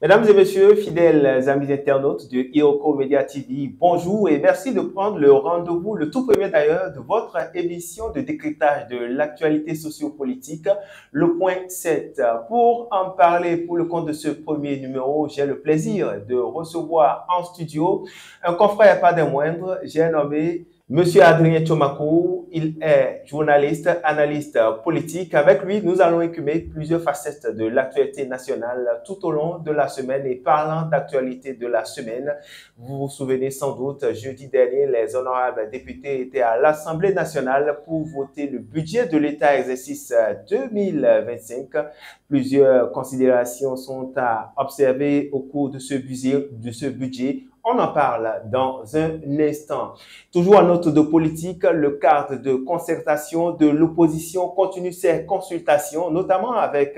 Mesdames et messieurs, fidèles amis internautes de Iroko Media TV, bonjour et merci de prendre le rendez-vous, le tout premier d'ailleurs, de votre émission de décryptage de l'actualité sociopolitique, le point 7. Pour en parler pour le compte de ce premier numéro, j'ai le plaisir de recevoir en studio un confrère pas des moindres, j'ai nommé Monsieur Adrien Tchomakou. Il est journaliste, analyste politique. Avec lui, nous allons écumer plusieurs facettes de l'actualité nationale tout au long de la semaine. Et parlant d'actualité de la semaine, vous vous souvenez sans doute, jeudi dernier, les honorables députés étaient à l'Assemblée nationale pour voter le budget de l'État exercice 2025. Plusieurs considérations sont à observer au cours de ce budget. On en parle dans un instant. Toujours en note de politique, le cadre de concertation de l'opposition continue ses consultations, notamment avec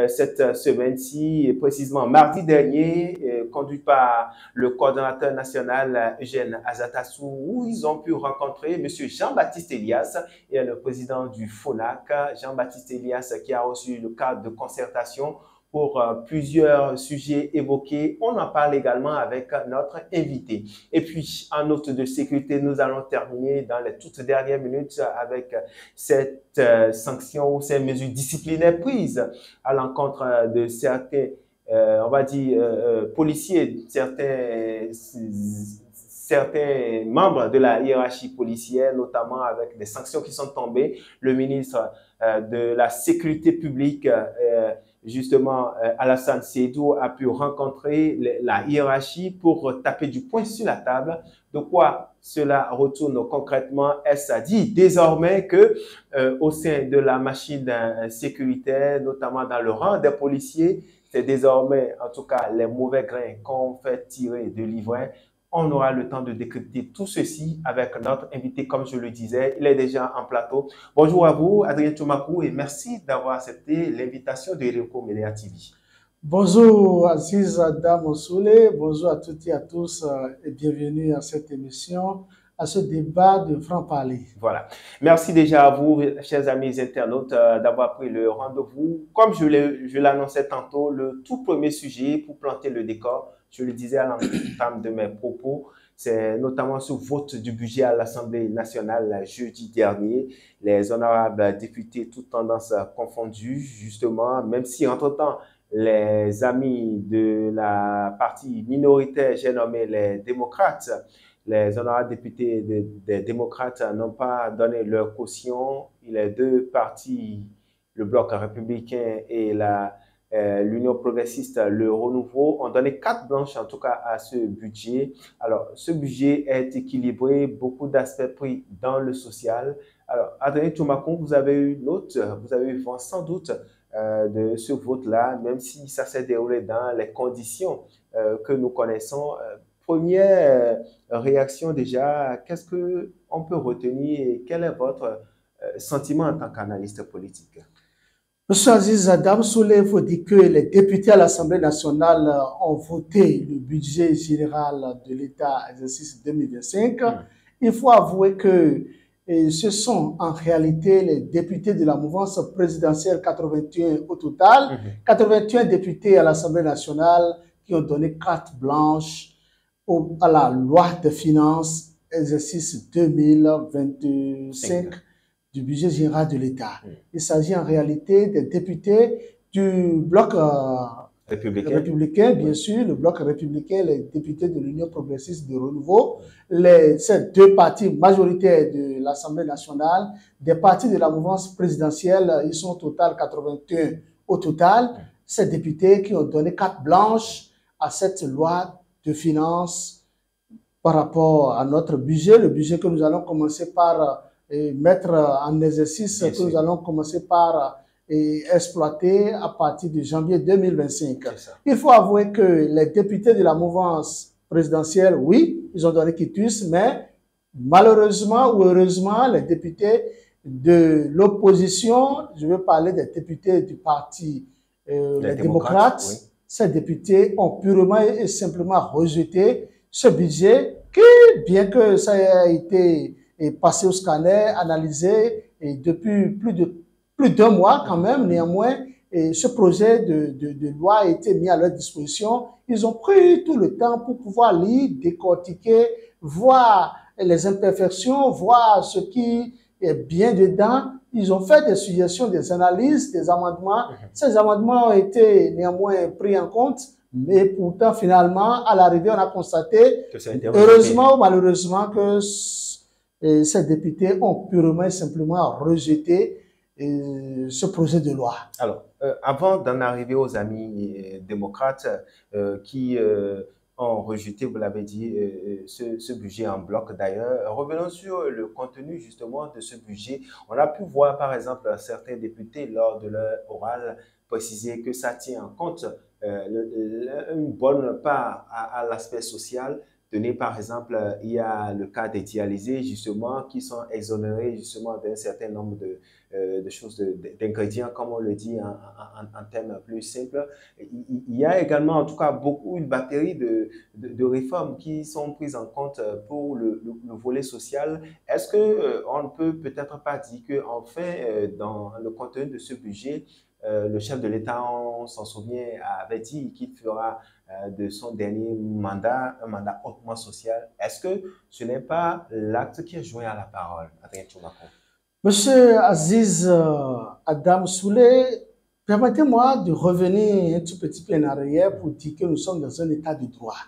cette semaine-ci, précisément mardi dernier, conduit par le coordonnateur national Eugène Azatassou, où ils ont pu rencontrer M. Jean-Baptiste Elias et le président du FONAC, Jean-Baptiste Elias, qui a reçu le cadre de concertation pour plusieurs sujets évoqués. On en parle également avec notre invité. Et puis, en note de sécurité, nous allons terminer dans les toutes dernières minutes avec cette sanction ou ces mesures disciplinaires prises à l'encontre de certains, on va dire, policiers, certains membres de la hiérarchie policière, notamment avec des sanctions qui sont tombées. Le ministre de la Sécurité publique, justement, Alassane Seydoux a pu rencontrer la hiérarchie pour taper du poing sur la table. De quoi cela retourne concrètement? Est-ce à dire désormais que au sein de la machine sécuritaire, notamment dans le rang des policiers, c'est désormais, en tout cas, les mauvais grains qu'on fait tirer de l'ivraie? On aura le temps de décrypter tout ceci avec notre invité, comme je le disais. Il est déjà en plateau. Bonjour à vous, Adrien Tchomakou, et merci d'avoir accepté l'invitation de Iroko Media TV. Bonjour Aziz Adam Soule, bonjour à toutes et à tous et bienvenue à cette émission, à ce débat de franc-parler. Voilà. Merci déjà à vous, chers amis internautes, d'avoir pris le rendez-vous. Comme je l'annonçais tantôt, le tout premier sujet pour planter le décor, je le disais à l'entame de mes propos, c'est notamment ce vote du budget à l'Assemblée nationale jeudi dernier. Les honorables députés, toutes tendances confondues, justement, même si entre-temps, les amis de la partie minoritaire, j'ai nommé les démocrates, les honorables députés des démocrates n'ont pas donné leur caution. Les deux partis, le bloc républicain et l'Union progressiste, le renouveau, ont donné carte blanche en tout cas à ce budget. Alors, ce budget est équilibré, beaucoup d'aspects pris dans le social. Alors, Adrien Tchomakou, vous avez eu note, vous avez eu vent sans doute de ce vote-là, même si ça s'est déroulé dans les conditions que nous connaissons. Première réaction déjà, qu'est-ce qu'on peut retenir et quel est votre sentiment en tant qu'analyste politique? Monsieur Aziz Adam Soule, il faut dire que les députés à l'Assemblée nationale ont voté le budget général de l'État exercice 2025. Il faut avouer que ce sont en réalité les députés de la mouvance présidentielle 81 au total, 81 députés à l'Assemblée nationale qui ont donné carte blanche à la loi de finances exercice 2025 du budget général de l'État. Il s'agit en réalité des députés du bloc républicain, bien sûr, le bloc républicain, les députés de l'Union progressiste de renouveau, ces deux partis majoritaires de l'Assemblée nationale, des partis de la mouvance présidentielle, ils sont au total 81 au total, ces députés qui ont donné carte blanche à cette loi de finances par rapport à notre budget, le budget que nous allons commencer par mettre en exercice, que nous allons commencer par exploiter à partir de janvier 2025. Il faut avouer que les députés de la mouvance présidentielle, oui, ils ont donné quitus, mais malheureusement ou heureusement, les députés de l'opposition, je veux parler des députés du parti les démocrates, oui. Ces députés ont purement et simplement rejeté ce budget qui, bien que ça ait été passé au scanner, analysé et depuis plus d'un mois quand même, néanmoins, et ce projet de loi a été mis à leur disposition, ils ont pris tout le temps pour pouvoir lire, décortiquer, voir les imperfections, voir ce qui est bien dedans. Ils ont fait des suggestions, des analyses, des amendements. Ces amendements ont été néanmoins pris en compte, mais pourtant, finalement, à l'arrivée, on a constaté, heureusement ou malheureusement, que ces députés ont purement et simplement rejeté ce projet de loi. Alors, avant d'en arriver aux amis démocrates qui ont rejeté, vous l'avez dit, ce budget en bloc d'ailleurs, revenons sur le contenu justement de ce budget. On a pu voir par exemple certains députés lors de leur oral préciser que ça tient en compte une bonne part à l'aspect social. Donné, par exemple, il y a le cas des dialysés, justement, qui sont exonérés, justement, d'un certain nombre de choses, d'ingrédients, comme on le dit en termes plus simples. Il y a également, en tout cas, une batterie de réformes qui sont prises en compte pour le volet social. Est-ce qu'on ne peut peut-être pas dire qu'enfin, dans le contenu de ce budget, le chef de l'État, on s'en souvient, avait dit qu'il fera de son dernier mandat un mandat hautement social. Est-ce que ce n'est pas l'acte qui est joint à la parole, Adrien Tchoumakou? Monsieur Aziz Adam Soulé, permettez-moi de revenir un tout petit peu en arrière pour dire que nous sommes dans un état de droit.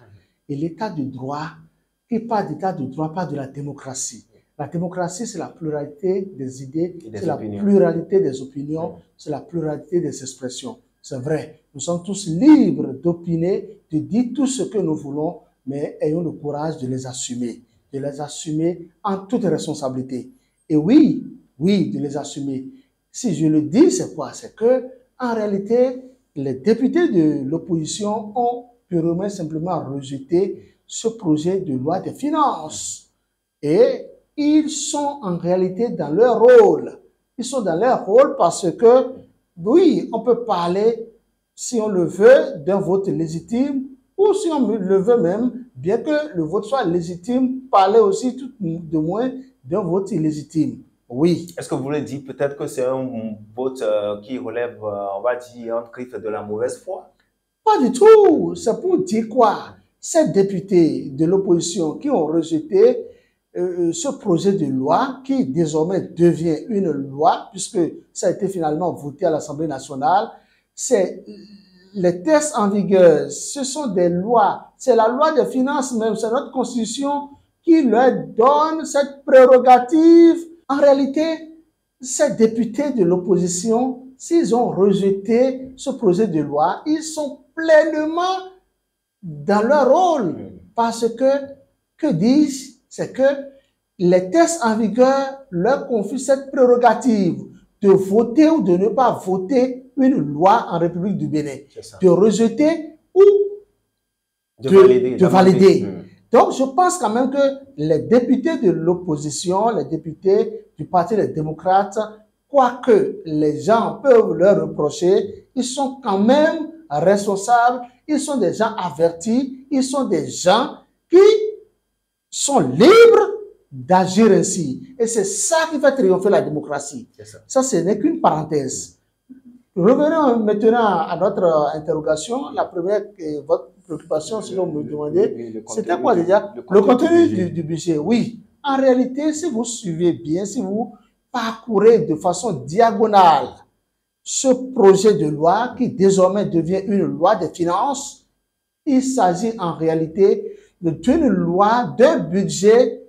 Et l'état de droit, qui parle d'état de droit, parle de la démocratie. La démocratie, c'est la pluralité des idées, c'est la pluralité des opinions, c'est la pluralité des expressions. C'est vrai, nous sommes tous libres d'opiner, de dire tout ce que nous voulons, mais ayons le courage de les assumer en toute responsabilité. Et oui, de les assumer. Si je le dis, c'est quoi? C'est que, en réalité, les députés de l'opposition ont purement simplement rejeté ce projet de loi des finances. Et ils sont en réalité dans leur rôle. Ils sont dans leur rôle parce que, oui, on peut parler, si on le veut, d'un vote légitime, ou si on le veut même, bien que le vote soit légitime, parler aussi tout de moins d'un vote illégitime. Oui. Est-ce que vous voulez dire peut-être que c'est un vote qui relève, on va dire, entre griffes de la mauvaise foi? Pas du tout. C'est pour dire quoi? Ces députés de l'opposition qui ont rejeté ce projet de loi qui désormais devient une loi, puisque ça a été finalement voté à l'Assemblée nationale, c'est les textes en vigueur, ce sont des lois, c'est la loi des finances même, c'est notre constitution qui leur donne cette prérogative. En réalité, ces députés de l'opposition, s'ils ont rejeté ce projet de loi, ils sont pleinement dans leur rôle, parce que disent, c'est que les textes en vigueur leur confient cette prérogative de voter ou de ne pas voter une loi en République du Bénin, de rejeter ou de valider. Donc, je pense quand même que les députés de l'opposition, les députés du Parti des démocrates, quoique les gens peuvent leur reprocher, ils sont quand même responsables, ils sont des gens avertis, ils sont des gens qui sont libres d'agir ainsi. Et c'est ça qui fait triompher la démocratie. Ça, ce n'est qu'une parenthèse. Revenons maintenant à notre interrogation. La première, votre préoccupation, si vous me demandez, c'était quoi déjà? Le contenu du budget. Oui. En réalité, si vous suivez bien, si vous parcourez de façon diagonale ce projet de loi qui désormais devient une loi des finances, il s'agit en réalité d'une loi, d'un budget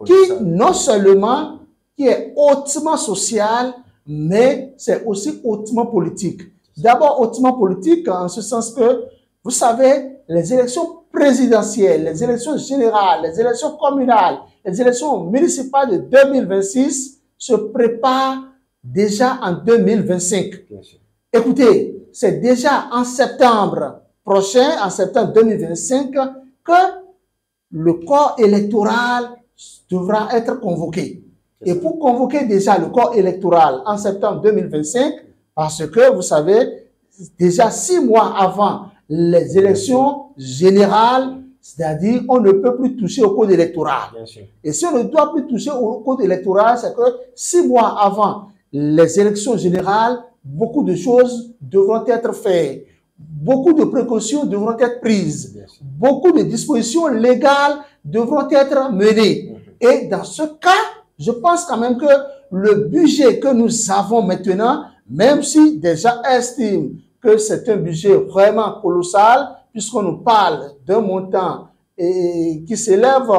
qui non seulement qui est hautement social, mais c'est aussi hautement politique. D'abord hautement politique en ce sens que, vous savez, les élections présidentielles, les élections générales, les élections communales, les élections municipales de 2026 se préparent déjà en 2025. Écoutez, c'est déjà en septembre prochain, en septembre 2025, que le corps électoral devra être convoqué. Et pour convoquer déjà le corps électoral en septembre 2025, parce que vous savez, déjà 6 mois avant les élections générales, c'est-à-dire on ne peut plus toucher au code électoral. Et si on ne doit plus toucher au code électoral, c'est que 6 mois avant les élections générales, beaucoup de choses devront être faites. Beaucoup de précautions devront être prises. Beaucoup de dispositions légales devront être menées. Et dans ce cas, je pense quand même que le budget que nous avons maintenant, même si des gens estiment que c'est un budget vraiment colossal, puisqu'on nous parle d'un montant qui s'élève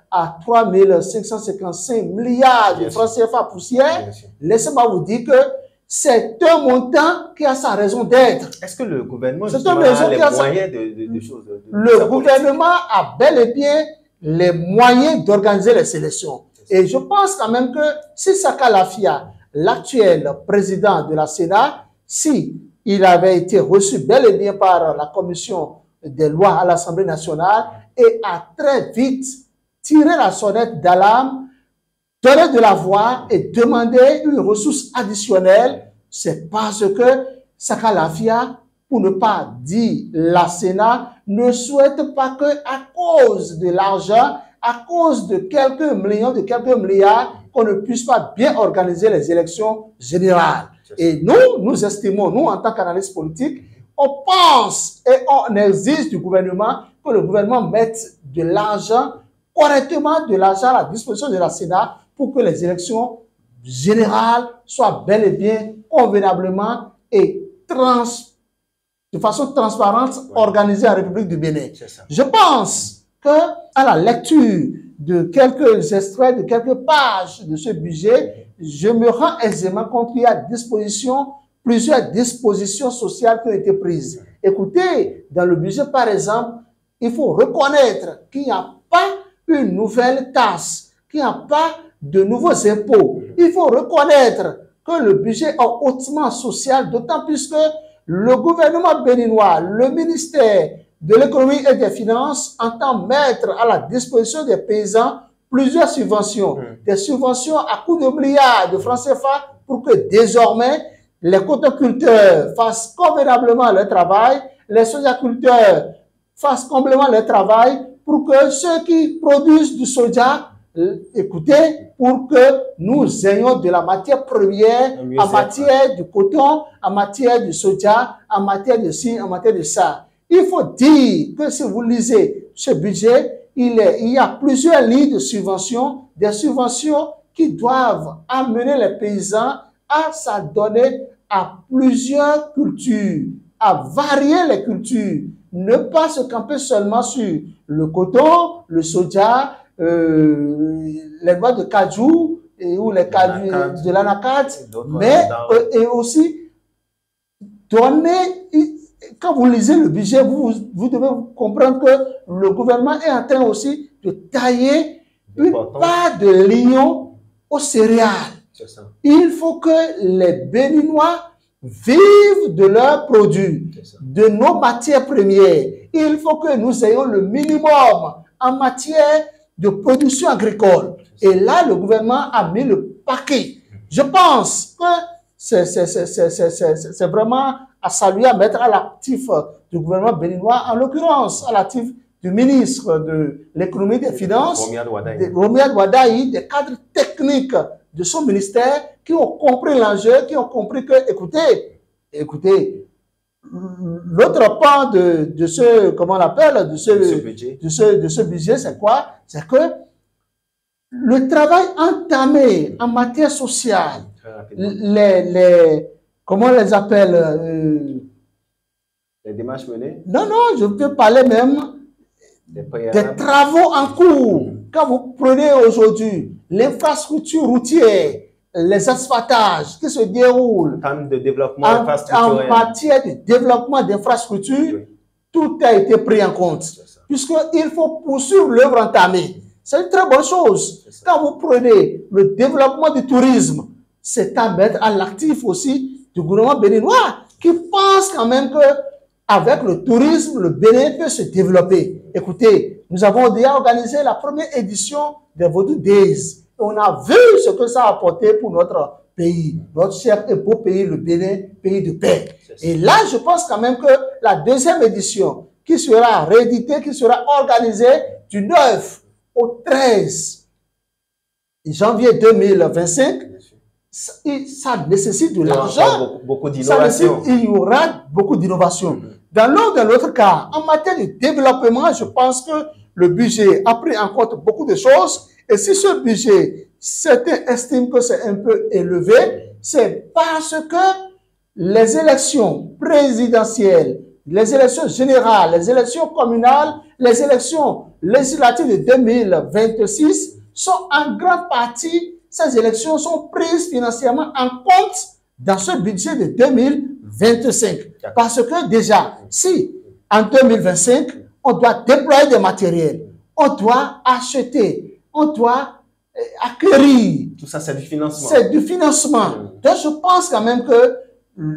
à 3 555 milliards de francs CFA poussière, laissez-moi vous dire que c'est un montant qui a sa raison d'être. Est-ce que le gouvernement a les moyens de choses? Le gouvernement a bel et bien les moyens d'organiser les sélections. Et je pense quand même que si Saka Lafia, l'actuel président de la Sénat, si il avait été reçu bel et bien par la commission des lois à l'Assemblée nationale et a très vite tiré la sonnette d'alarme, donner de la voix et demander une ressource additionnelle, c'est parce que Saka Lafia, pour ne pas dire la Sénat, ne souhaite pas que à cause de l'argent, à cause de quelques millions, de quelques milliards, qu'on ne puisse pas bien organiser les élections générales. Et nous estimons, nous en tant qu'analystes politiques, on pense et on exige du gouvernement que le gouvernement mette de l'argent, correctement de l'argent à la disposition de la Sénat pour que les élections générales soient bel et bien, convenablement et de façon transparente organisées en République du Bénin. Je pense que à la lecture de quelques extraits, de quelques pages de ce budget, je me rends aisément compte qu'il y a plusieurs dispositions sociales qui ont été prises. Écoutez, dans le budget, par exemple, il faut reconnaître qu'il n'y a pas une nouvelle taxe, qu'il n'y a pas de nouveaux impôts. Il faut reconnaître que le budget est hautement social, d'autant plus que le gouvernement béninois, le ministère de l'économie et des finances entend mettre à la disposition des paysans plusieurs subventions, des subventions à coût de milliards de francs CFA pour que désormais les cotoculteurs fassent convenablement leur travail, les sojaculteurs fassent complètement leur travail pour que ceux qui produisent du soja, écoutez, pour que nous ayons de la matière première en matière du coton, en matière du soja, en matière de ci, en matière de ça. Il faut dire que si vous lisez ce budget, il y a plusieurs lignes de subventions, des subventions qui doivent amener les paysans à s'adonner à plusieurs cultures, à varier les cultures, ne pas se camper seulement sur le coton, le soja, les noix de cajou ou les cajou de l'anacarde, mais et aussi donner. Quand vous lisez le budget, vous devez comprendre que le gouvernement est en train aussi de tailler une part de lion aux céréales. Il faut que les Béninois vivent de leurs produits, de nos matières premières. Il faut que nous ayons le minimum en matière de production agricole. Et là, le gouvernement a mis le paquet. Je pense que c'est vraiment à saluer, à mettre à l'actif du gouvernement béninois, en l'occurrence à l'actif du ministre de l'économie et des finances, Romiad Wadaï, des cadres techniques de son ministère qui ont compris l'enjeu, qui ont compris que, écoutez, l'autre pan de ce, comment on l'appelle, de ce budget, c'est quoi? C'est que le travail entamé en matière sociale, comment on les appelle? Les démarches menées? Non, je peux parler même des travaux en cours. Quand vous prenez aujourd'hui l'infrastructure routière, les asphaltages qui se déroulent en matière de développement d'infrastructures, tout a été pris en compte. Puisqu'il faut poursuivre l'œuvre entamée. C'est une très bonne chose. Quand vous prenez le développement du tourisme, c'est à mettre à l'actif aussi du gouvernement béninois qui pense quand même que avec le tourisme, le Bénin peut se développer. Écoutez, nous avons déjà organisé la première édition des Vodou Days. Et on a vu ce que ça a apporté pour notre pays, notre cher et beau pays, le Bénin, pays de paix. Et là, je pense quand même que la deuxième édition, qui sera rééditée, qui sera organisée du 9 au 13 janvier 2025, ça nécessite de l'argent. Beaucoup d'innovation. Il y aura beaucoup d'innovation. Dans l'un de l'autre cas, en matière de développement, je pense que le budget a pris en compte beaucoup de choses. Et si ce budget, certains estiment que c'est un peu élevé, c'est parce que les élections présidentielles, les élections générales, les élections communales, les élections législatives de 2026 sont en grande partie, ces élections sont prises financièrement en compte dans ce budget de 2025. Parce que déjà, si en 2025, on doit déployer des matériels, on doit acheter, on doit acquérir. Tout ça, c'est du financement. C'est du financement. Donc, je pense quand même que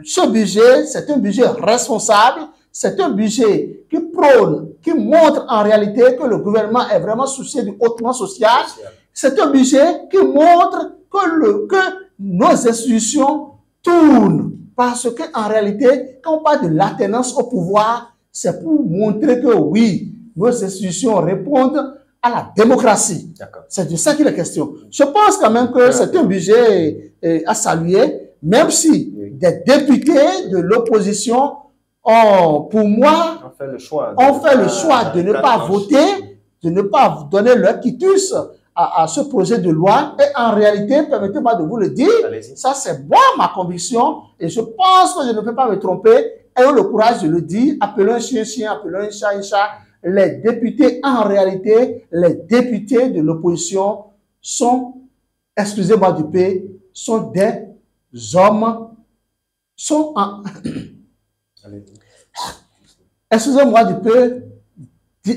ce budget, c'est un budget responsable, c'est un budget qui prône, qui montre en réalité que le gouvernement est vraiment soucié du hautement social. C'est un budget qui montre que nos institutions tournent. Parce qu'en réalité, quand on parle de l'alternance au pouvoir, c'est pour montrer que oui, nos institutions répondent à la démocratie. C'est de ça qu'il est question. Je pense quand même que c'est un budget à saluer, même si des députés de l'opposition ont, pour moi, on fait le choix de ne pas voter, de ne pas donner leur quitus à ce projet de loi. Et en réalité, permettez-moi de vous le dire, ça c'est moi ma conviction, et je pense que je ne peux pas me tromper. Ayons le courage de le dire, appelons un chien chien, appelons un chat. Les députés, en réalité, les députés de l'opposition sont, excusez-moi du peu, sont des hommes, excusez-moi du peu,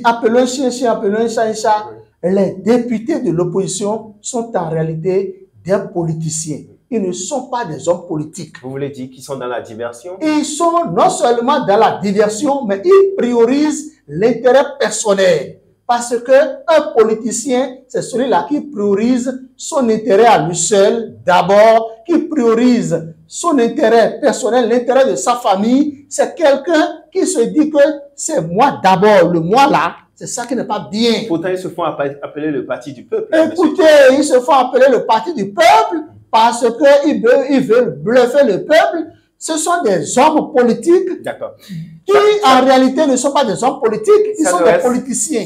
appelons un chien chien, appelons un chat. Les députés de l'opposition sont en réalité des politiciens. Ils ne sont pas des hommes politiques. Vous voulez dire qu'ils sont dans la diversion? Ils sont non seulement dans la diversion, mais ils priorisent l'intérêt personnel. Parce qu'un politicien, c'est celui-là qui priorise son intérêt à lui seul d'abord, qui priorise son intérêt personnel, l'intérêt de sa famille. C'est quelqu'un qui se dit que c'est moi d'abord, le moi là. C'est ça qui n'est pas bien. Pourtant, ils se font appeler le parti du peuple. Écoutez, ils se font appeler le parti du peuple parce qu'ils veulent bluffer le peuple. Ce sont des hommes politiques qui, en réalité, ne sont pas des hommes politiques, ils sont des politiciens.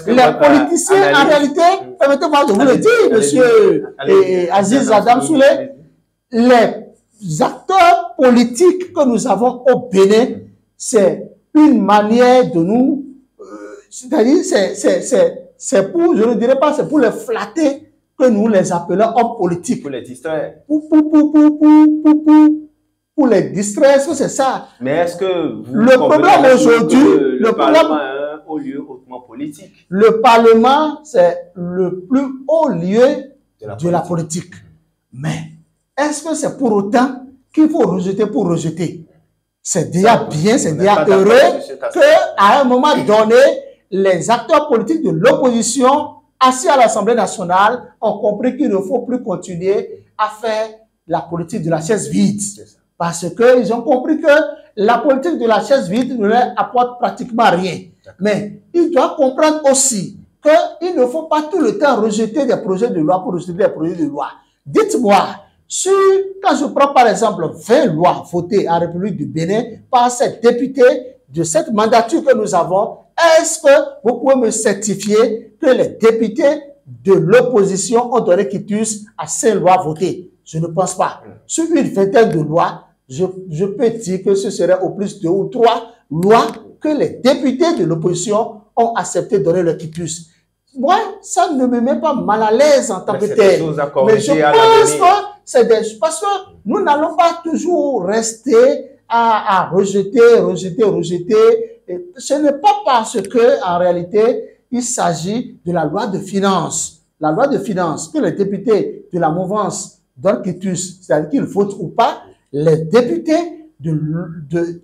Les politiciens, en réalité, permettez-moi de vous le dire, monsieur Aziz Adam Souley, les acteurs politiques que nous avons au Bénin, c'est une manière de nous, c'est-à-dire, c'est pour, je ne dirais pas, c'est pour les flatter que nous les appelons hommes politiques. Pour les distraire. Pour les distraire, c'est ça. Mais est-ce que le problème aujourd'hui, le Parlement est un haut lieu hautement politique? Le Parlement, c'est le plus haut lieu de la politique. Mais est-ce que c'est pour autant qu'il faut rejeter pour rejeter? C'est déjà bien, c'est déjà heureux qu'à un moment donné, les acteurs politiques de l'opposition assis à l'Assemblée nationale ont compris qu'il ne faut plus continuer à faire la politique de la chaise vide. Parce qu'ils ont compris que la politique de la chaise vide ne leur apporte pratiquement rien. Mais ils doivent comprendre aussi qu'il ne faut pas tout le temps rejeter des projets de loi pour rejeter des projets de loi. Dites-moi, quand je prends par exemple 20 lois votées en République du Bénin par ces députés de cette mandature que nous avons, est-ce que vous pouvez me certifier que les députés de l'opposition ont donné quitus à ces lois votées? Je ne pense pas. Sur une vingtaine de lois, je peux dire que ce serait au plus 2 ou 3 lois que les députés de l'opposition ont accepté de donner le quitus. Moi, ça ne me met pas mal à l'aise en tant que tel. Mais je pense que c'est parce que nous n'allons pas toujours rester à rejeter. Et ce n'est pas parce que, en réalité, il s'agit de la loi de finances. La loi de finances que les députés de la mouvance donnent quitus, c'est-à-dire qu'ils votent ou pas, les députés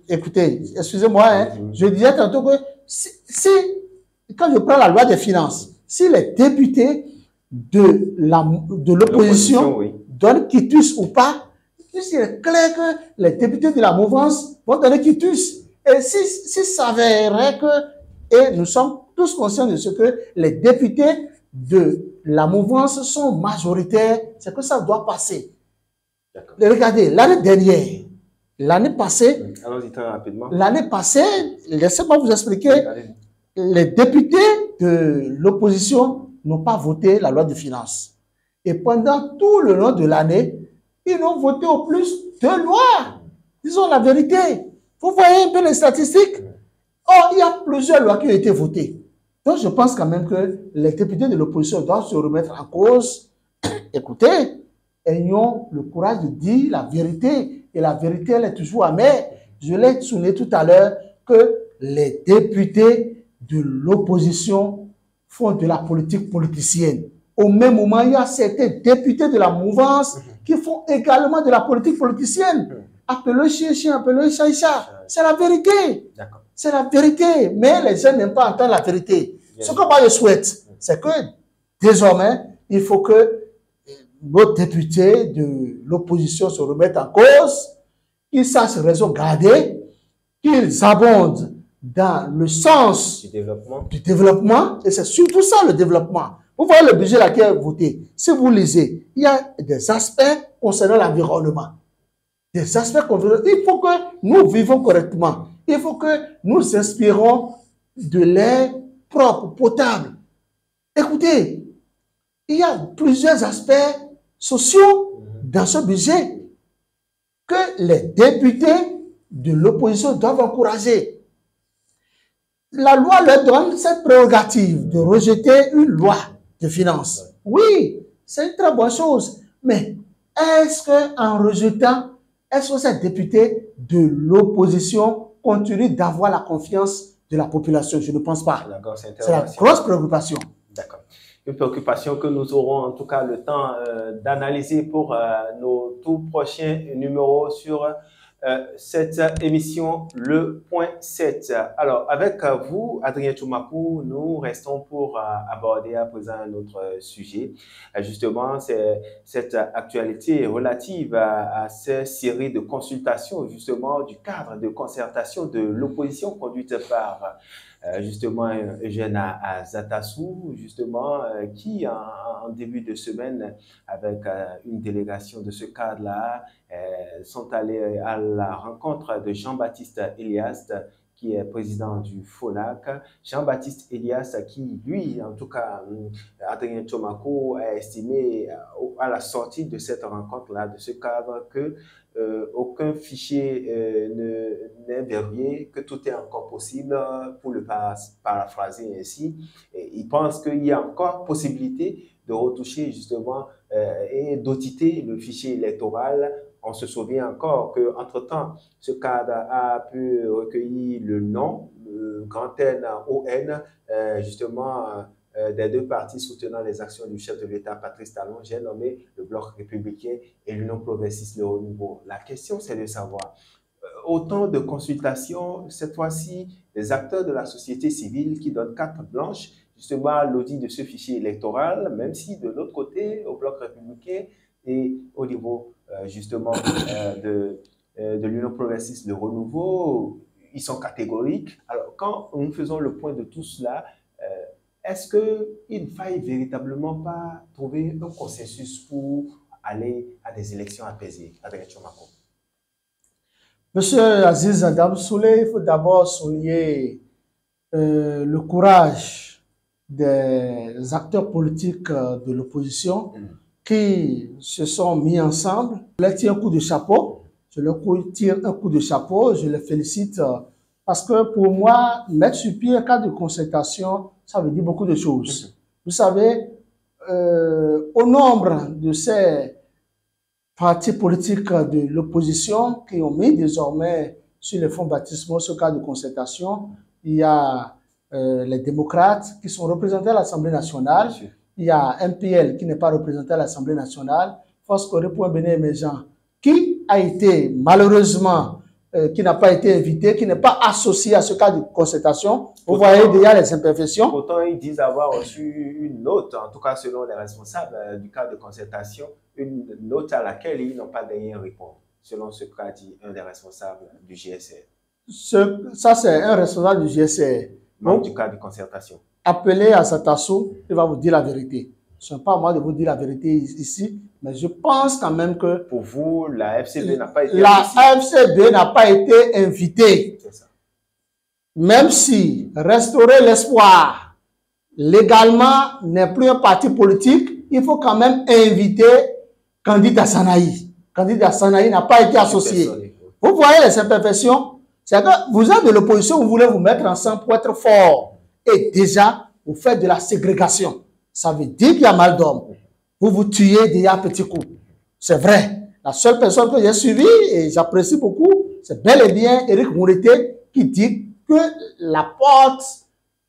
écoutez, excusez-moi, je disais tantôt que quand je prends la loi des finances, si les députés de l'opposition donnent quitus ou pas, il est clair que les députés de la mouvance vont donner quitus. Et si ça s'avérait que, et nous sommes tous conscients de ce que les députés de la mouvance sont majoritaires, c'est que ça doit passer. Regardez, l'année dernière, l'année passée, allons-y très rapidement. L'année passée, laissez-moi vous expliquer, les députés de l'opposition n'ont pas voté la loi de finances. Et pendant tout le long de l'année, ils n'ont voté au plus 2 lois. Disons la vérité. Vous voyez un peu les statistiques? Or, il y a plusieurs lois qui ont été votées. Donc, je pense quand même que les députés de l'opposition doivent se remettre en cause. Écoutez, ayons le courage de dire la vérité. Et la vérité, elle est toujours amère. Je l'ai souligné tout à l'heure que les députés de l'opposition font de la politique politicienne. Au même moment, il y a certains députés de la mouvance qui font également de la politique politicienne. Appelez chien, appelez chat. C'est la vérité. C'est la vérité. Mais les gens n'aiment pas entendre la vérité. Ce que moi je souhaite, c'est que désormais, il faut que nos députés de l'opposition se remettent en cause, qu'ils sachent raison garder, qu'ils abondent dans le sens du développement. Et c'est surtout ça le développement. Vous voyez le budget là qui est voté. Si vous lisez, il y a des aspects concernant l'environnement. Des aspects concernant... Il faut que nous vivons correctement. Il faut que nous inspirons de l'air propre, potable. Écoutez, il y a plusieurs aspects sociaux dans ce budget que les députés de l'opposition doivent encourager. La loi leur donne cette prérogative de rejeter une loi de finances. Oui, c'est une très bonne chose. Mais est-ce qu'en rejetant, est-ce que ces députés de l'opposition continuent d'avoir la confiance de la population? Je ne pense pas. C'est la grosse préoccupation. D'accord. Une préoccupation que nous aurons en tout cas le temps d'analyser pour nos tout prochains numéros sur cette émission, le point 7. Alors, avec vous, Adrien Tchoumakou, nous restons pour aborder à présent un autre sujet. Justement, c'est cette actualité relative à ces séries de consultations, justement, du cadre de concertation de l'opposition conduite par justement Eugène Azatassou, justement, qui en début de semaine, avec une délégation de ce cadre-là, sont allés à la rencontre de Jean-Baptiste Elias, qui est président du FONAC. Jean-Baptiste Elias, qui, lui, en tout cas, Adrien Tchoumakou a estimé à la sortie de cette rencontre-là, de ce cadre, que aucun fichier n'est verrouillé, que tout est encore possible, pour le paraphraser ainsi. Et il pense qu'il y a encore possibilité de retoucher justement et d'auditer le fichier électoral. On se souvient encore qu'entre-temps, ce cadre a pu recueillir le nom, grand N-O-N, justement, des deux partis soutenant les actions du chef de l'État, Patrice Talon. J'ai nommé le Bloc républicain et l'Union progressiste Le Renouveau. La question, c'est de savoir, autant de consultations, cette fois-ci, des acteurs de la société civile qui donnent carte blanche, justement, à l'audit de ce fichier électoral, même si de l'autre côté, au Bloc républicain et au niveau justement de l'Union progressiste, Le Renouveau, ils sont catégoriques. Alors, quand nous faisons le point de tout cela, est-ce qu'il ne faille véritablement pas trouver un consensus pour aller à des élections apaisées avec Tchoumakou? Monsieur Aziz Adam Souley, il faut d'abord souligner le courage des acteurs politiques de l'opposition qui se sont mis ensemble. Je leur tire un coup de chapeau. Je les félicite parce que pour moi, mettre sur pied un cadre de concertation, ça veut dire beaucoup de choses. Vous savez, au nombre de ces partis politiques de l'opposition qui ont mis désormais sur les fonds baptismaux ce cadre de concertation, il y a les démocrates qui sont représentés à l'Assemblée nationale. Il y a MPL qui n'est pas représenté à l'Assemblée nationale, Force Corée pour un Bénin émergent, qui a été malheureusement, qui n'a pas été invité, qui n'est pas associé à ce cas de concertation. Vous voyez déjà les imperfections. Pourtant, ils disent avoir reçu une note, en tout cas selon les responsables du cadre de concertation, une note à laquelle ils n'ont pas daigné répondre, selon ce qu'a dit un des responsables du GSR. Ça, c'est un responsable du GSR. Membre du cadre de concertation. Appelez à Azatassou, il va vous dire la vérité. Ce n'est pas à moi de vous dire la vérité ici, mais je pense quand même que... Pour vous, la FCB n'a pas été FCB n'a pas été invitée. Même si restaurer l'espoir légalement n'est plus un parti politique, il faut quand même inviter candidat Sanaï. Candidat Sanaï n'a pas été associé. Vous voyez les imperfections? C'est que vous êtes de l'opposition, vous voulez vous mettre ensemble pour être fort. Et déjà, vous faites de la ségrégation. Ça veut dire qu'il y a mal d'homme. Vous vous tuez déjà petit coup. C'est vrai. La seule personne que j'ai suivie, et j'apprécie beaucoup, c'est bel et bien Éric Mourité qui dit que la porte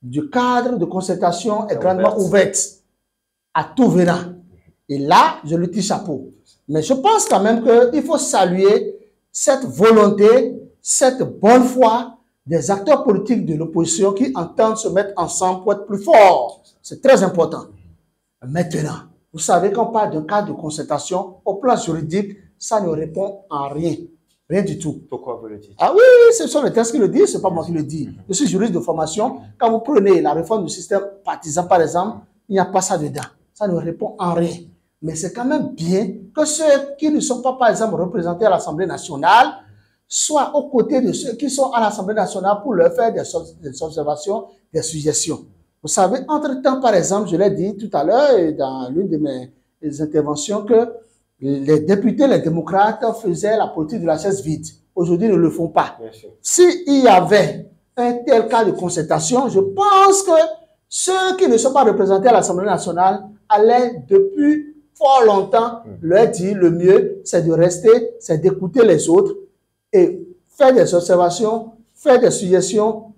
du cadre de concertation est grandement ouverte à tout venant. Et là, je lui tire chapeau. Mais je pense quand même qu'il faut saluer cette volonté, cette bonne foi des acteurs politiques de l'opposition qui entendent se mettre ensemble pour être plus forts. C'est très important. Maintenant, vous savez qu'on parle d'un cadre de concertation, au plan juridique, ça ne répond en rien. Rien du tout. Pourquoi vous le dites? Ah oui, ce sont les textes qui le disent, ce n'est pas moi qui le dis. Je suis juriste de formation. Quand vous prenez la réforme du système partisan, par exemple, il n'y a pas ça dedans. Ça ne répond en rien. Mais c'est quand même bien que ceux qui ne sont pas, par exemple, représentés à l'Assemblée nationale soient aux côtés de ceux qui sont à l'Assemblée nationale pour leur faire des observations, des suggestions. Vous savez, entre-temps, par exemple, je l'ai dit tout à l'heure dans l'une de mes interventions que les députés, les démocrates faisaient la politique de la chaise vide. Aujourd'hui, ils ne le font pas. S'il y avait un tel cas de concertation, je pense que ceux qui ne sont pas représentés à l'Assemblée nationale allaient depuis fort longtemps leur dire le mieux, c'est de rester, c'est d'écouter les autres et faire des observations, faire des suggestions,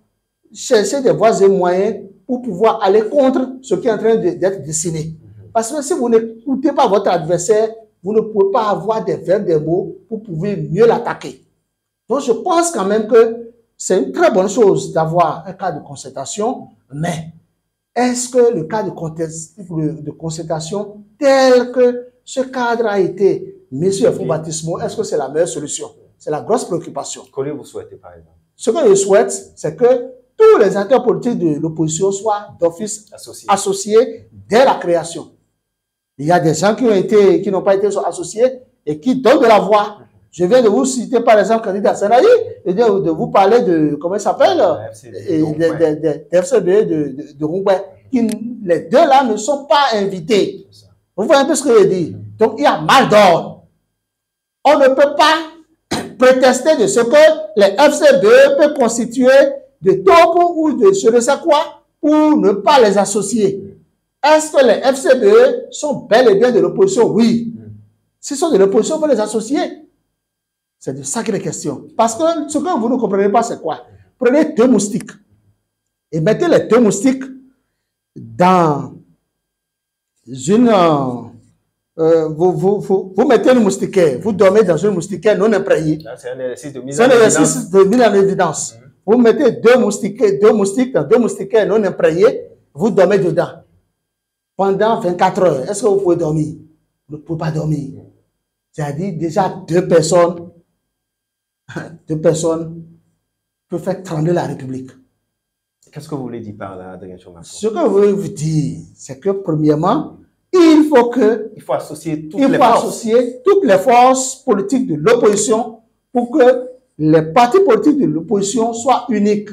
chercher des voies et moyens pour pouvoir aller contre ce qui est en train d'être dessiné. Parce que si vous n'écoutez pas votre adversaire, vous ne pouvez pas avoir des verbes, des mots pour pouvoir mieux l'attaquer. Donc, je pense quand même que c'est une très bonne chose d'avoir un cas de concertation, mais est-ce que le cas de concertation tel que ce cadre a été mis sur les fonds baptismaux, est-ce que c'est la meilleure solution? C'est la grosse préoccupation. Qu'est-ce que vous souhaitez, par exemple? Ce que je souhaite, c'est que tous les acteurs politiques de l'opposition soient d'office associés dès la création. Il y a des gens qui n'ont pas été associés et qui donnent de la voix. Je viens de vous citer par exemple candidat Sanaï, et de vous parler de, comment il s'appelle, des FCB de Roubaix. Les deux là ne sont pas invités. Vous voyez un peu ce que je dis. Donc il y a mal d'ordre. On ne peut pas prétester de ce que les FCB peuvent constituer de top ou de je ne sais quoi pour ne pas les associer. Est-ce que les FCB sont bel et bien de l'opposition? Oui. S'ils sont de l'opposition, il faut les associer. C'est de sacrées questions. Parce que ce que vous ne comprenez pas, c'est quoi? Prenez deux moustiques et mettez les deux moustiques dans une... vous mettez une moustiquaire, vous dormez dans une moustiquaire non imprégnée. C'est un exercice de mise en évidence. Vous mettez deux moustiques dans deux moustiquaires non imprégnés, vous dormez dedans. Pendant 24 heures, est-ce que vous pouvez dormir? Vous ne pouvez pas dormir. C'est-à-dire, déjà, deux personnes peuvent faire trembler la République. Qu'est-ce que vous voulez dire par là, Adrien Chomako? Ce que je veux vous dire, c'est que, premièrement, il faut associer toutes les forces politiques de l'opposition pour que les partis politiques de l'opposition soient uniques.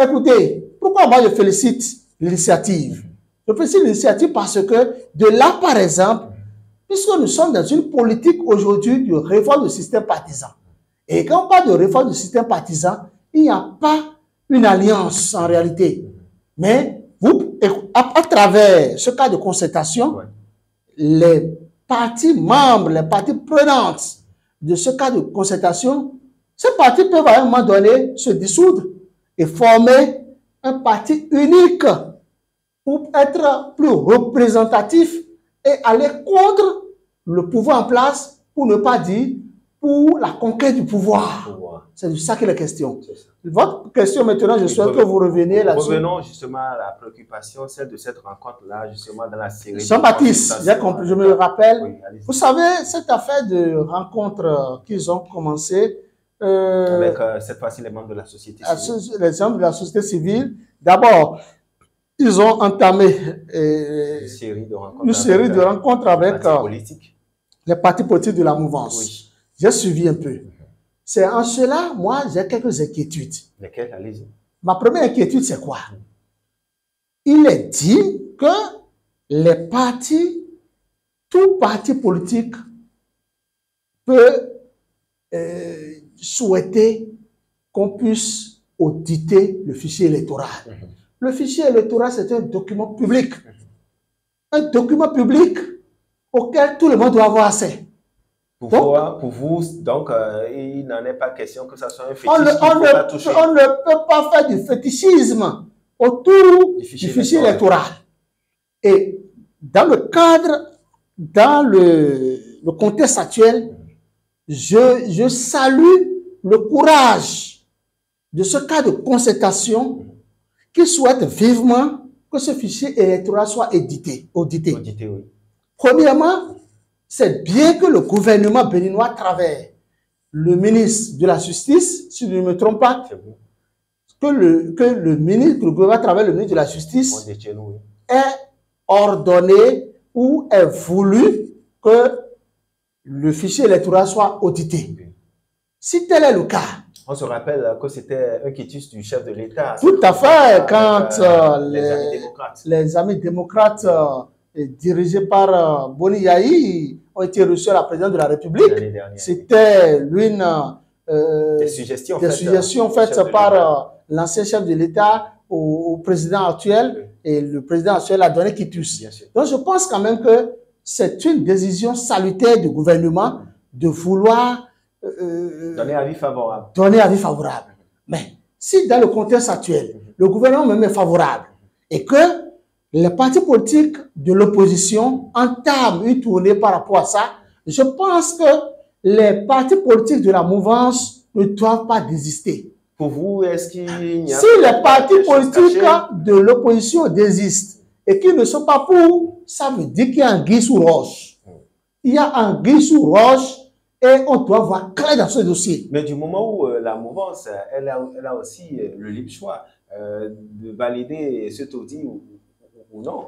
Écoutez, pourquoi moi je félicite l'initiative? Je félicite l'initiative parce que de là, par exemple, puisque nous sommes dans une politique aujourd'hui de réforme du système partisan. Et quand on parle de réforme du système partisan, il n'y a pas une alliance en réalité. Mais vous, à travers ce cas de concertation, les parties membres, les parties prenantes de ce cas de concertation, ces partis peuvent à un moment donné se dissoudre et former un parti unique pour être plus représentatif et aller contre le pouvoir en place, pour ne pas dire pour la conquête du pouvoir. C'est de ça qu'il est question. Votre question maintenant, je souhaite que vous reveniez là-dessus. Revenons justement à la préoccupation, celle de cette rencontre-là, justement dans la série. Jean-Baptiste, je me rappelle. Oui, vous savez, cette affaire de rencontre qu'ils ont commencé. Avec cette fois-ci les membres de la société civile. Les membres de la société civile. D'abord, ils ont entamé une série de rencontres avec les partis politiques de la mouvance. Oui. J'ai suivi un peu. C'est en cela, moi, j'ai quelques inquiétudes. Lesquelles? Allez-y. Ma première inquiétude, c'est quoi? Il est dit que les partis, tout parti politique peut souhaiter qu'on puisse auditer le fichier électoral. Le fichier électoral, c'est un document public. Un document public auquel tout le monde doit avoir accès. Pour vous, il n'en est pas question que ça soit un fétiche on ne peut pas faire du fétichisme autour du fichier électoral. Et dans le cadre, dans le contexte actuel, je salue le courage de ce cas de concertation qui souhaite vivement que ce fichier électoral soit audité. Oui. Premièrement, c'est bien que le gouvernement béninois, à travers le ministre de la Justice, si je ne me trompe pas, que le gouvernement, à travers le ministre de la Justice, ait ordonné ou ait voulu que le fichier électoral soit audité. Si tel est le cas, on se rappelle que c'était un quitus du chef de l'État. Tout à fait, quand les amis démocrates dirigés par Boni Yahi ont été reçus à la présidence de la République. C'était l'une des suggestions faites par l'ancien chef de l'État au président actuel, et le président actuel a donné quitus. Donc je pense quand même que c'est une décision salutaire du gouvernement de vouloir donner avis favorable. Mais si dans le contexte actuel, le gouvernement même est favorable et que les partis politiques de l'opposition entament une tournée par rapport à ça, je pense que les partis politiques de la mouvance ne doivent pas désister. Pour vous, est-ce qu'il y a... Si les partis politiques de l'opposition désistent et qu'ils ne sont pas pour, ça veut dire qu'il y a anguille sous roche. Il y a anguille sous roche et on doit voir clair dans ce dossier. Mais du moment où la mouvance, elle a aussi le libre choix de valider cet audit ou non.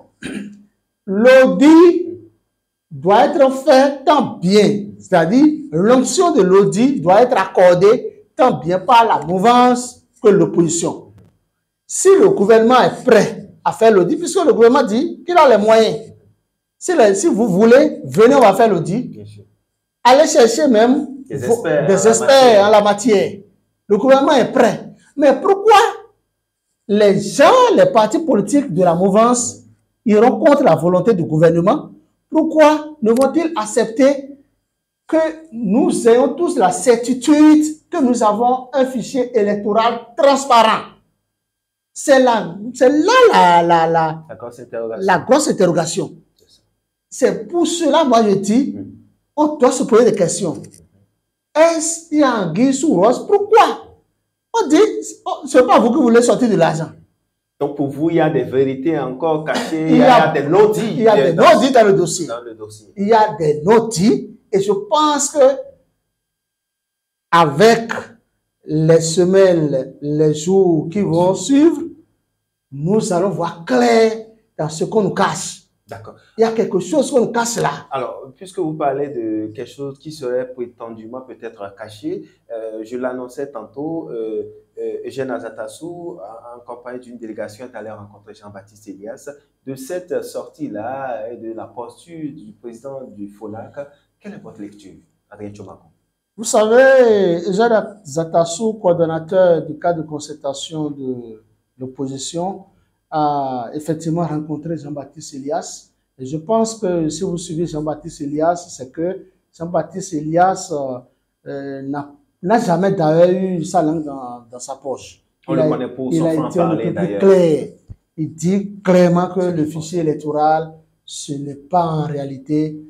L'audit doit être fait tant bien, c'est-à-dire l'onction de l'audit doit être accordée tant bien par la mouvance que l'opposition. Si le gouvernement est prêt à faire l'audit, puisque le gouvernement dit qu'il a les moyens, si vous voulez, venez, on va faire l'audit. Allez chercher même des experts en la matière. Le gouvernement est prêt. Mais pourquoi les gens, les partis politiques de la mouvance iront contre la volonté du gouvernement? Pourquoi ne vont-ils accepter que nous ayons tous la certitude que nous avons un fichier électoral transparent? C'est là la grosse interrogation. C'est pour cela, moi je dis, on doit se poser des questions. Est-ce qu'il y a anguille sous roche? Pourquoi? On dit, ce n'est pas vous qui voulez sortir de l'argent. Donc pour vous, il y a des vérités encore cachées, il y a des non-dits. Il y a des non-dits dans le dossier. Il y a des non-dits et je pense que avec les semaines, les jours qui vont suivre, nous allons voir clair dans ce qu'on nous cache. D'accord. Il y a quelque chose qu'on nous cache là. Alors, puisque vous parlez de quelque chose qui serait prétendument peut-être caché, je l'annonçais tantôt, Eugène Azatassou, en compagnie d'une délégation, est allé rencontrer Jean-Baptiste Elias. De cette sortie-là et de la posture du président du FONAC, quelle est votre lecture, Adrien Tchomako? Vous savez, Eugène Azatassou, coordonnateur du cadre de concertation de l'opposition, a effectivement rencontré Jean-Baptiste Elias. Et je pense que si vous suivez Jean-Baptiste Elias, c'est que Jean-Baptiste Elias n'a jamais d'ailleurs eu sa langue dans sa poche. On le connaît pour son franc-parler d'ailleurs. Il dit clairement que le fichier électoral, ce n'est pas en réalité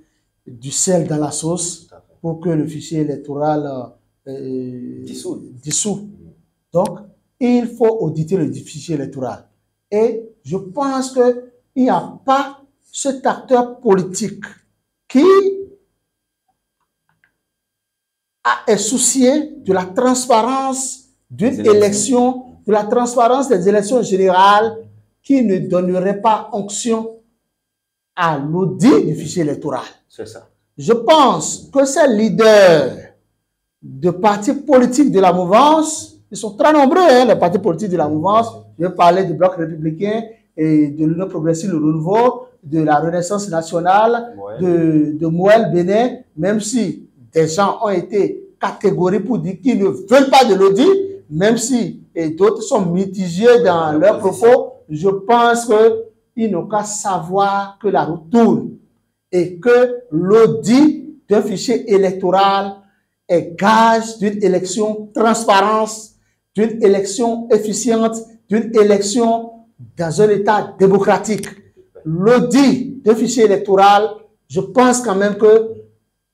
du sel dans la sauce pour que le fichier électoral dissout. Donc, il faut auditer le fichier électoral. Et je pense qu'il n'y a pas cet acteur politique qui est soucié de la transparence d'une élection, de la transparence des élections générales qui ne donnerait pas onction à l'audit du fichier électoral. C'est ça. Je pense que ces leaders de partis politiques de la mouvance, ils sont très nombreux, hein, les partis politiques de la mouvance. Je vais parler du Bloc républicain et de l'Union progressive, le Renouveau, de la Renaissance nationale, de Moël Bénin, même si des gens ont été catégoriques pour dire qu'ils ne veulent pas de l'audit, même si d'autres sont mitigés dans leurs propos, je pense qu'ils n'ont qu'à savoir que la route tourne et que l'audit d'un fichier électoral est gage d'une élection transparente, d'une élection efficiente, d'une élection dans un État démocratique. L'audit d'un fichier électoral, je pense quand même que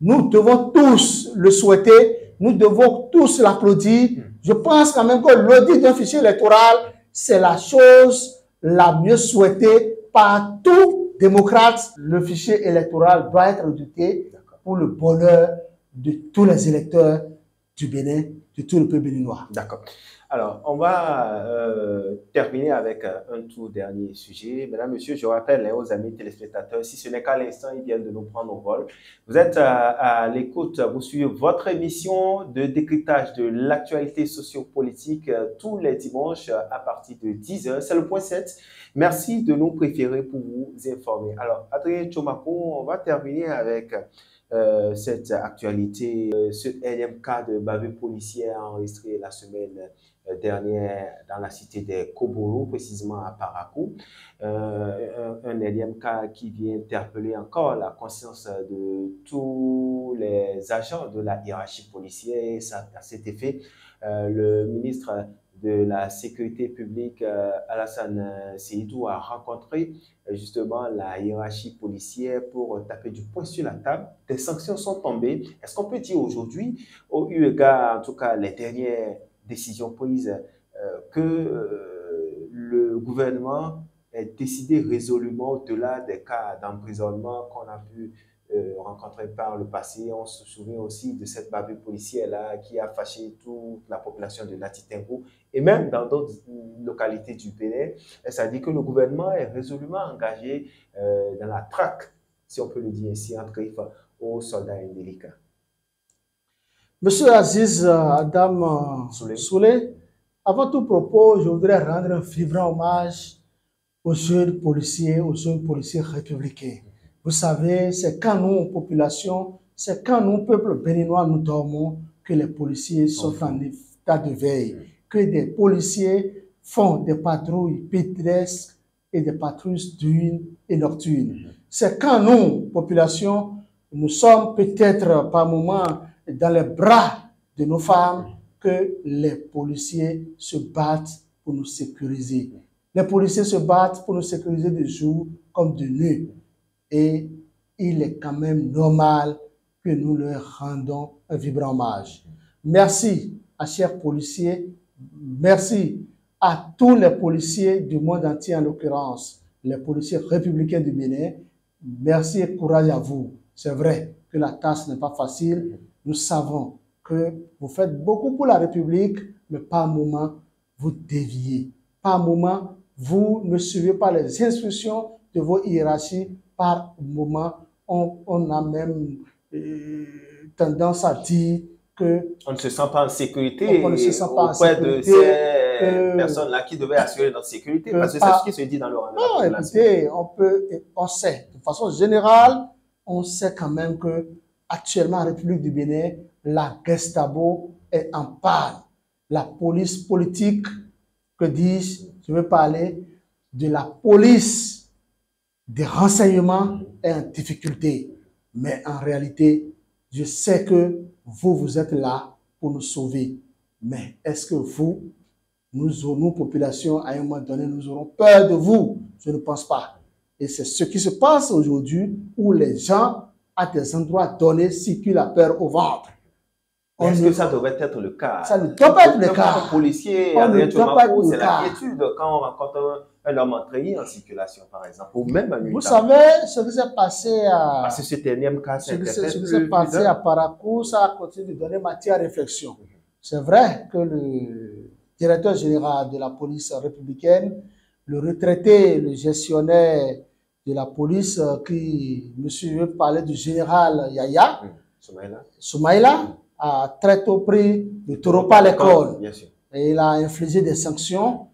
nous devons tous le souhaiter, nous devons tous l'applaudir. Je pense quand même que l'audit d'un fichier électoral, c'est la chose la mieux souhaitée par tout démocrate. Le fichier électoral doit être audité pour le bonheur de tous les électeurs du Bénin, de tout le peuple béninois. D'accord. Alors, on va terminer avec un tout dernier sujet. Mesdames, Messieurs, je rappelle aux amis téléspectateurs, si ce n'est qu'à l'instant, ils viennent de nous prendre au vol. Vous êtes à l'écoute, vous suivez votre émission de décryptage de l'actualité sociopolitique tous les dimanches à partir de 10h. C'est le point 7. Merci de nous préférer pour vous informer. Alors, Adrien Tchomako, on va terminer avec cette actualité, ce énième cas de bavure policière enregistré la semaine dernière dans la cité des Koboro, précisément à Parakou. Un énième cas qui vient interpeller encore la conscience de tous les agents de la hiérarchie policière. À cet effet, le ministre de la Sécurité publique, Alassane Seydou, a rencontré justement la hiérarchie policière pour taper du poing sur la table. Des sanctions sont tombées. Est-ce qu'on peut dire aujourd'hui, au eu égard en tout cas les dernières décisions prises, que le gouvernement est décidé résolument au-delà des cas d'emprisonnement qu'on a pu rencontrés par le passé? On se souvient aussi de cette bavure policière-là qui a fâché toute la population de Latitengo et même dans d'autres localités du Bénin. Ça dit que le gouvernement est résolument engagé dans la traque, si on peut le dire ainsi, entre aux soldats indélicats. Monsieur Aziz Adam Soulé, avant tout propos, je voudrais rendre un vibrant hommage aux jeunes policiers républicains. Vous savez, c'est quand nous, population, c'est quand nous, peuple béninois, nous dormons, que les policiers sont en état de veille, que des policiers font des patrouilles pittoresques et des patrouilles diurnes et nocturnes. C'est quand nous, population, nous sommes peut-être par moments dans les bras de nos femmes que les policiers se battent pour nous sécuriser. Les policiers se battent pour nous sécuriser de jour comme de nuit. Et il est quand même normal que nous leur rendons un vibrant hommage. Merci à chers policiers, merci à tous les policiers du monde entier, en l'occurrence les policiers républicains du Bénin. Merci et courage à vous. C'est vrai que la tâche n'est pas facile. Nous savons que vous faites beaucoup pour la République, mais par un moment, vous déviez. Par un moment, vous ne suivez pas les instructions de vos hiérarchies. Par moment, on a même tendance à dire que on ne se sent pas en sécurité auprès de ces personnes-là qui devaient assurer notre sécurité, parce que c'est ce qui se dit dans le rendez-vous. Non, écoutez, on sait, de façon générale, on sait quand même que actuellement en République du Bénin, la Gestapo est en panne. La police politique, que dis-je, je veux parler de la police des renseignements est en difficulté. Mais en réalité, je sais que vous êtes là pour nous sauver. Mais est-ce que nous, population, à un moment donné, nous aurons peur de vous? Je ne pense pas. Et c'est ce qui se passe aujourd'hui où les gens, à des endroits donnés, circulent la peur au ventre. Est-ce que ça devrait être le cas? Ça ne doit pas être le cas. Un policier, c'est l'inquiétude quand on rencontre un homme entraîné en circulation, par exemple, ou même un Vous savez, ce qui s'est passé à... Parce que cet énième cas, ce qui s'est passé à Parakou, ça a continué de donner matière à réflexion. C'est vrai que le directeur général de la police républicaine le retraité, le gestionnaire de la police, qui, monsieur parlait du général Yaya, Soumaïla, a très tôt pris le taureau par les cornes. Et il a infligé des sanctions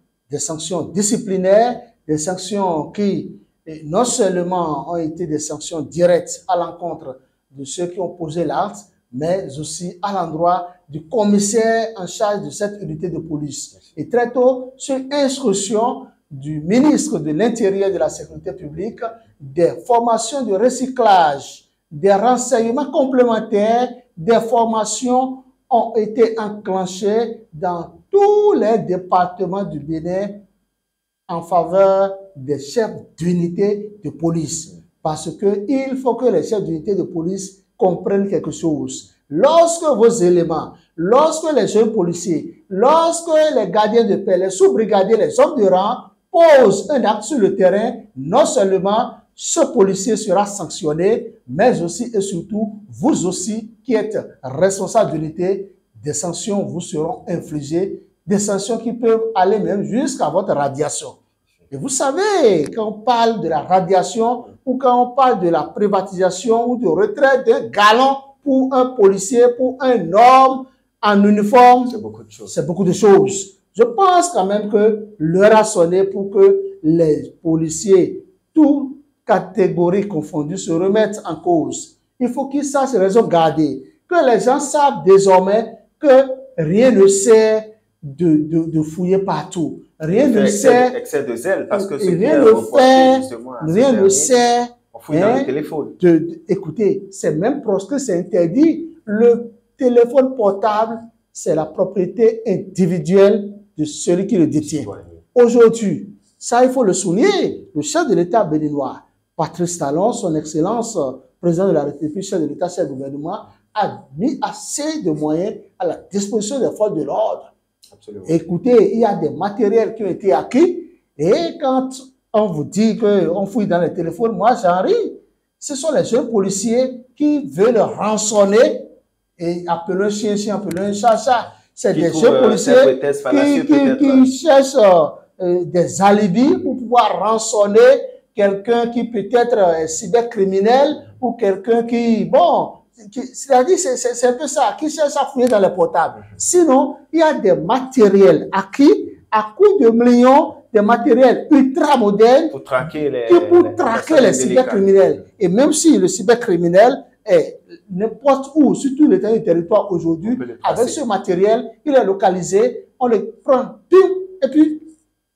disciplinaires, des sanctions qui non seulement ont été des sanctions directes à l'encontre de ceux qui ont posé l'acte, mais aussi à l'endroit du commissaire en charge de cette unité de police. Et très tôt, sur instruction du ministre de l'Intérieur et de la Sécurité publique, des formations de recyclage, des renseignements complémentaires, des formations ont été enclenchées dans tous les départements du Bénin en faveur des chefs d'unité de police. Parce qu'il faut que les chefs d'unité de police comprennent quelque chose. Lorsque vos éléments, lorsque les jeunes policiers, lorsque les gardiens de paix, les sous-brigadiers, les hommes de rang posent un acte sur le terrain, non seulement ce policier sera sanctionné, mais aussi et surtout, vous aussi qui êtes responsable d'unité, des sanctions vous seront infligées, des sanctions qui peuvent aller même jusqu'à votre radiation. Et vous savez, quand on parle de la radiation ou quand on parle de la privatisation ou de retrait d'un galon pour un policier, pour un homme en uniforme, c'est beaucoup de choses. C'est beaucoup de choses. Je pense quand même que l'heure a sonné pour que les policiers, toutes catégories confondues, se remettent en cause. Il faut qu'ils sachent raison garder, que les gens savent désormais que rien ne sert de fouiller partout. Rien ne sert. Excès de zèle, parce que rien ne sert. On fouille dans le téléphone. Écoutez, c'est même proscrit, c'est interdit. Le téléphone portable, c'est la propriété individuelle de celui qui le détient. Aujourd'hui, ça, il faut le souligner, le chef de l'État béninois, Patrice Talon, son Excellence, président de la République, chef de l'État, chef du gouvernement, a mis assez de moyens à la disposition des forces de l'ordre. Écoutez, il y a des matériels qui ont été acquis et quand on vous dit qu'on fouille dans les téléphones, moi j'en ris. Ce sont les jeunes policiers qui veulent rançonner et appeler un chien, appeler un chat. C'est des jeunes policiers qui cherchent des alibis pour pouvoir rançonner quelqu'un qui peut être cybercriminel ou quelqu'un qui, bon, c'est-à-dire, c'est un peu ça, qui cherche à fouiller dans les portables. Sinon, il y a des matériels acquis à coût de millions, des matériels ultra modernes pour traquer les cybercriminels. Et même si le cybercriminel est n'importe où, surtout le territoire aujourd'hui, avec ce matériel, il est localisé, on le prend, et puis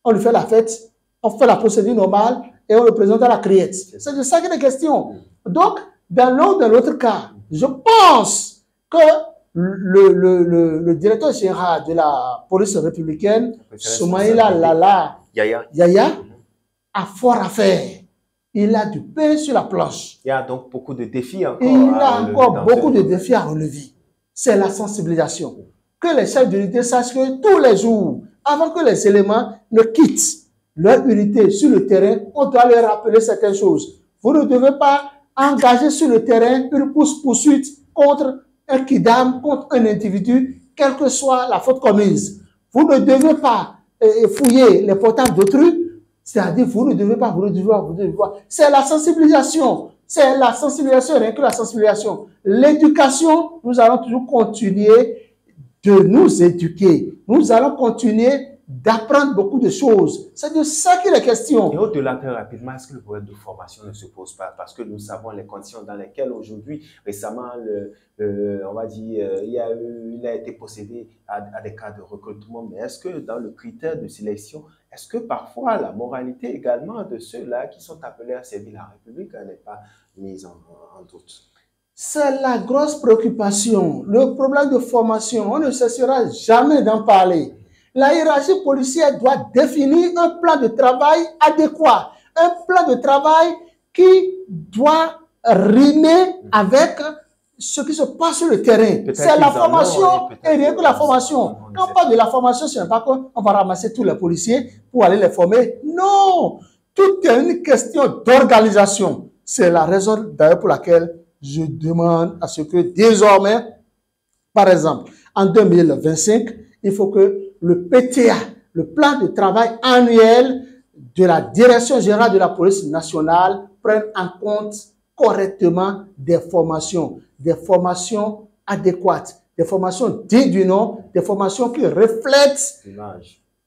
on lui fait la fête, on fait la procédure normale et on le présente à la criette. C'est de ça qu'il est question. Donc, dans l'un ou dans l'autre cas, je pense que le directeur général de la police républicaine, Soumaïla Lala Yaya, a fort à faire. Il a du pain sur la planche. Il y a donc beaucoup de défis encore. Il a encore beaucoup de défis à relever. C'est la sensibilisation. Que les chefs d'unité sachent que tous les jours, avant que les éléments ne quittent leur unité sur le terrain, on doit leur rappeler certaines choses. Vous ne devez pas engager sur le terrain une poursuite contre un kidam, contre un individu, quelle que soit la faute commise. Vous ne devez pas fouiller les portables d'autrui, c'est-à-dire vous ne devez pas. C'est la sensibilisation. C'est la sensibilisation, rien que la sensibilisation. L'éducation, nous allons toujours continuer de nous éduquer. Nous allons continuer d'apprendre beaucoup de choses. C'est de ça qu'il est question. Et au-delà, très rapidement, est-ce que le problème de formation ne se pose pas? Parce que nous savons les conditions dans lesquelles aujourd'hui, récemment, on va dire, il a été procédé à des cas de recrutement. Mais est-ce que dans le critère de sélection, est-ce que parfois la moralité également de ceux-là qui sont appelés à servir la République n'est pas mise en doute? C'est la grosse préoccupation. Le problème de formation, on ne cessera jamais d'en parler. La hiérarchie policière doit définir un plan de travail adéquat, un plan de travail qui doit rimer avec ce qui se passe sur le terrain. C'est la formation et rien que la formation. Quand on parle de la formation, ce n'est pas qu'on va ramasser tous les policiers pour aller les former. Non, tout est une question d'organisation. C'est la raison d'ailleurs pour laquelle je demande à ce que désormais, par exemple, en 2025, il faut que le PTA, le plan de travail annuel, de la Direction générale de la police nationale prenne en compte correctement des formations adéquates, des formations dignes du nom, des formations qui reflètent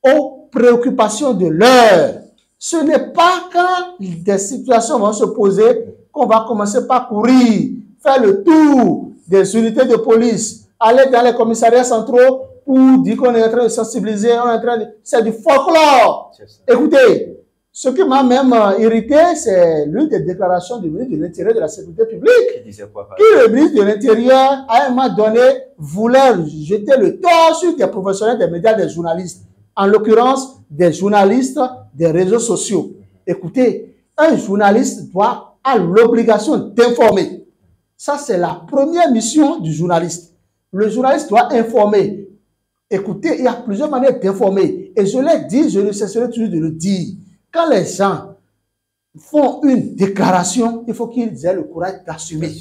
aux préoccupations de l'heure. Ce n'est pas quand des situations vont se poser qu'on va commencer par courir, faire le tour des unités de police, aller dans les commissariats centraux pour dire qu'on est en train de sensibiliser, on est en train de... C'est du folklore. Écoutez, ce qui m'a même irrité, c'est l'une des déclarations du ministre de l'Intérieur et de la Sécurité publique. Le ministre de l'Intérieur, à un moment donné, voulait jeter le tort sur des professionnels des médias, des journalistes. En l'occurrence, des journalistes des réseaux sociaux. Écoutez, un journaliste a l'obligation d'informer. Ça, c'est la première mission du journaliste. Le journaliste doit informer. Écoutez, il y a plusieurs manières d'informer. Et je l'ai dit, je ne cesserai toujours de le dire. Quand les gens font une déclaration, il faut qu'ils aient le courage d'assumer.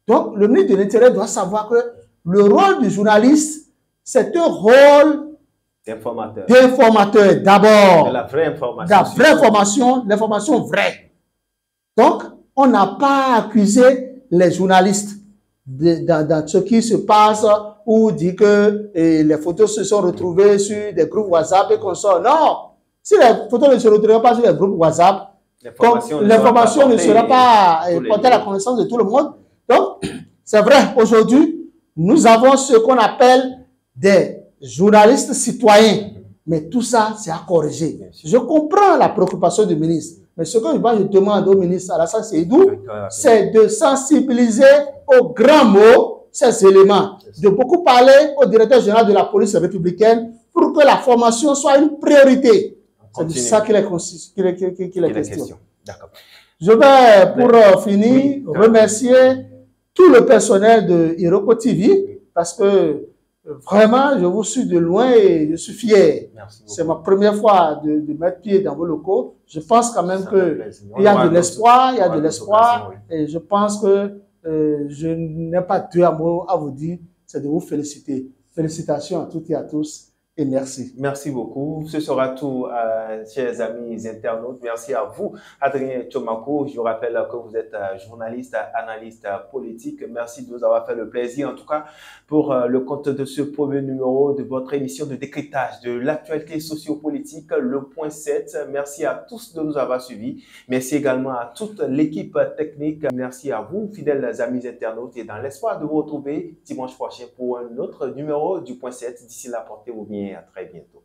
Donc, le ministre de l'Intérieur doit savoir que le rôle du journaliste, c'est un rôle d'informateur d'abord. La vraie information. La vraie information, l'information vraie. Donc, on n'a pas accusé les journalistes dans ce qui se passe ou dit que les photos se sont retrouvées sur des groupes WhatsApp et qu'on sort. Non! Si les photos ne se retrouvent pas sur les groupes WhatsApp, l'information ne sera pas portée à la connaissance de tout le monde. Donc, c'est vrai, aujourd'hui, nous avons ce qu'on appelle des journalistes citoyens. Mais tout ça, c'est à corriger. Je comprends la préoccupation du ministre. Mais ce que je demande au ministre Alassane Seydou, c'est de sensibiliser aux grands mots ces éléments. De beaucoup parler au directeur général de la police républicaine pour que la formation soit une priorité. C'est de ça qu'il est question. Je vais, pour finir, remercier tout le personnel de Iroko TV parce que vraiment, je vous suis de loin et je suis fier. C'est ma première fois de mettre pied dans vos locaux. Je pense quand même qu'il y a de l'espoir, et je pense que je n'ai pas deux mots à vous dire, c'est de vous féliciter. Félicitations à toutes et à tous. Et merci. Merci beaucoup. Ce sera tout, chers amis internautes. Merci à vous, Adrien Tchomako. Je vous rappelle que vous êtes journaliste, analyste politique. Merci de nous avoir fait le plaisir, en tout cas, pour le compte de ce premier numéro de votre émission de décryptage de l'actualité sociopolitique, le point 7. Merci à tous de nous avoir suivis. Merci également à toute l'équipe technique. Merci à vous, fidèles amis internautes, et dans l'espoir de vous retrouver dimanche prochain pour un autre numéro du point 7. D'ici là, portez-vous bien. À très bientôt.